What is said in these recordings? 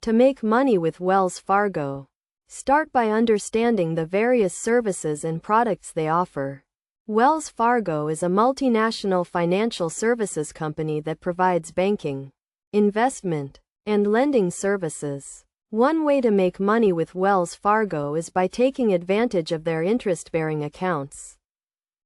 To make money with Wells Fargo, start by understanding the various services and products they offer. Wells Fargo is a multinational financial services company that provides banking, investment, and lending services. One way to make money with Wells Fargo is by taking advantage of their interest-bearing accounts,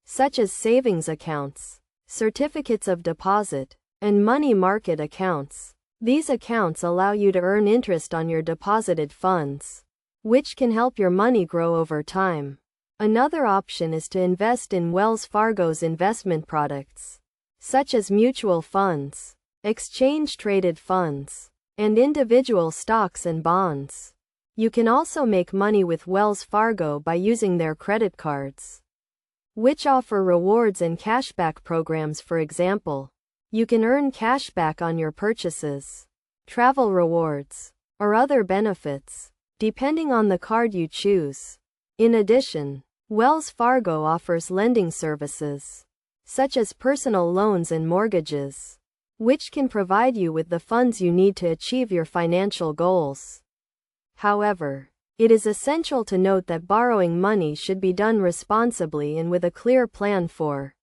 such as savings accounts, certificates of deposit, and money market accounts. These accounts allow you to earn interest on your deposited funds, which can help your money grow over time. Another option is to invest in Wells Fargo's investment products, such as mutual funds, exchange-traded funds, and individual stocks and bonds. You can also make money with Wells Fargo by using their credit cards, which offer rewards and cashback programs. For example, you can earn cashback on your purchases, travel rewards, or other benefits, depending on the card you choose. In addition, Wells Fargo offers lending services, such as personal loans and mortgages, which can provide you with the funds you need to achieve your financial goals. However, it is essential to note that borrowing money should be done responsibly and with a clear plan for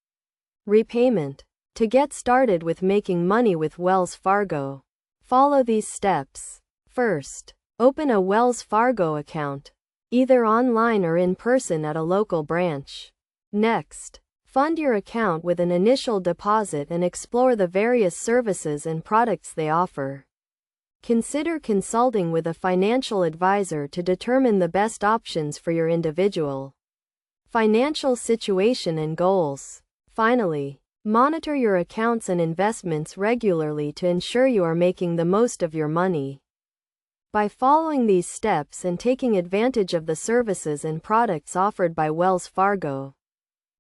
repayment. To get started with making money with Wells Fargo, follow these steps. First, open a Wells Fargo account, either online or in person at a local branch. Next, fund your account with an initial deposit and explore the various services and products they offer. Consider consulting with a financial advisor to determine the best options for your individual financial situation and goals. Finally, monitor your accounts and investments regularly to ensure you are making the most of your money. By following these steps and taking advantage of the services and products offered by Wells Fargo,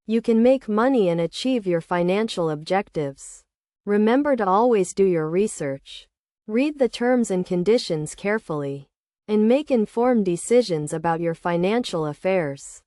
you can make money and achieve your financial objectives. Remember to always do your research, read the terms and conditions carefully, and make informed decisions about your financial affairs.